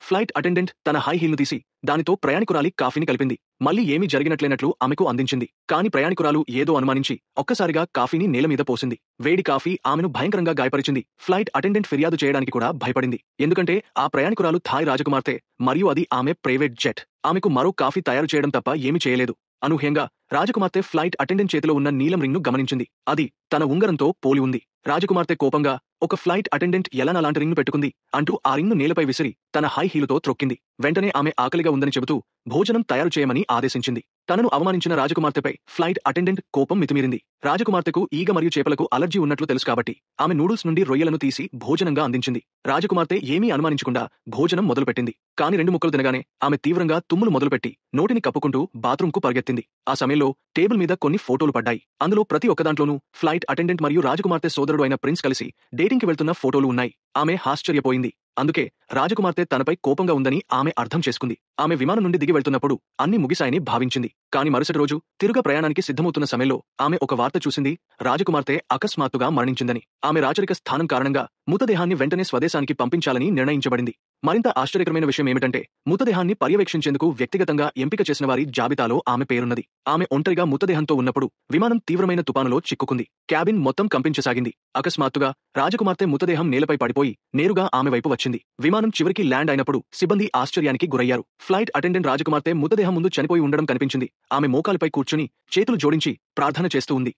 Flight attendant తన high హీల్ను తీసి దానితో ప్రయాణికురాలి కాఫీని కలిపింది. మళ్ళీ ఏమీ జరిగినట్లేనట్లు ఆమెకు అందించింది. కాని ప్రయాణికురాలు ఏదో అనుమానించి ఒక్కసారిగా కాఫీని నేలమీద పోసింది. వేడి కాఫీ ఆమెను భయంకరంగా గాయపరిచింది. ఫ్లైట్ అటెండెంట్ ఫిర్యాదు చేయడానికి కూడా భయపడింది. ఎందుకంటే ఆ ప్రయాణికురాలు థాయ్ రాజకుమార్తె మరియు అది ఆమె ప్రైవేట్ జెట్. ఆమెకు మరో కాఫీ తయారు చేయడం తప్ప ఏమీ చేయలేదు. అనూహ్యంగా రాజకుమార్తె ఫ్లైట్ అటెండెంట్ చేతిలో ఉన్న నీలం రింగ్ను గమనించింది. అది తన ఉంగరంతో పోలి ఉంది. రాజకుమార్తె కోపంగా, ఒక ఫ్లైట్ అటెండెంట్ ఎలా నాలాంటి రింగ్ను పెట్టుకుంది అంటూ ఆ రింగ్ను నేలపై విసిరి తన హై హీలుతో త్రొక్కింది. వెంటనే ఆమె ఆకలిగా ఉందని చెబుతూ భోజనం తయారు చేయమని ఆదేశించింది. తనను అవమానించిన రాజకుమార్తెపై ఫ్లైట్ అటెండెంట్ కోపం మితిమీరింది. రాజకుమార్తెకు ఈగ మరియు చేపలకు అలర్జీ ఉన్నట్లు తెలుసు కాబట్టి ఆమె నూడిల్స్ నుండి రొయ్యలను తీసి భోజనంగా అందించింది. రాజకుమార్తె ఏమీ అనుమానించకుండా భోజనం మొదలుపెట్టింది. కాని 2 ముక్కలు తినగానే ఆమె తీవ్రంగా తుమ్ములు మొదలుపెట్టి నోటిని కప్పుకుంటూ బాత్రూంకు పరిగెత్తింది. ఆ సమయంలో టేబుల్ మీద కొన్ని ఫోటోలు పడ్డాయి. అందులో ప్రతి ఒక్కదాంట్లోనూ ఫ్లైట్ అటెండెంట్ మరియు రాజకుమార్తె సోదరుడు అయిన ప్రిన్స్ కలిసి డేటింగ్కి వెళ్తున్న ఫోటోలు ఉన్నాయి. ఆమె ఆశ్చర్యపోయింది. అందుకే రాజకుమార్తె తనపై కోపంగా ఉందని ఆమె అర్థం చేసుకుంది. ఆమె విమానం నుండి దిగి వెళ్తున్నప్పుడు అన్ని ముగిశాయని భావించింది. కాని మరుసటి రోజు తిరుగ ప్రయాణానికి సిద్ధమవుతున్న సమయంలో ఆమె ఒక వార్త చూసింది. రాజకుమార్తె అకస్మాత్తుగా మరణించిందని. ఆమె రాచరిక స్థానం కారణంగా మృతదేహాన్ని వెంటనే స్వదేశానికి పంపించాలని నిర్ణయించబడింది. మరింత ఆశ్చర్యకరమైన విషయం ఏమిటంటే మృతదేహాన్ని పర్యవేక్షించేందుకు వ్యక్తిగతంగా ఎంపిక చేసిన వారి జాబితాలో ఆమె పేరున్నది. ఆమె ఒంటరిగా మృతదేహంతో ఉన్నప్పుడు విమానం తీవ్రమైన తుపానులో చిక్కుకుంది. క్యాబిన్ మొత్తం కంపించసాగింది. అకస్మాత్తుగా రాజకుమార్తె మృతదేహం నేలపై పడిపోయి నేరుగా ఆమె వైపు వచ్చింది. విమానం చివరికి ల్యాండ్ అయినప్పుడు సిబ్బంది ఆశ్చర్యానికి గురయ్యారు. ఫ్లైట్ అటెండెంట్ రాజకుమార్తె మృతదేహం ముందు చనిపోయి ఉండడం కనిపించింది. ఆమె మోకాలిపై కూర్చుని చేతులు జోడించి ప్రార్థన చేస్తూ ఉంది.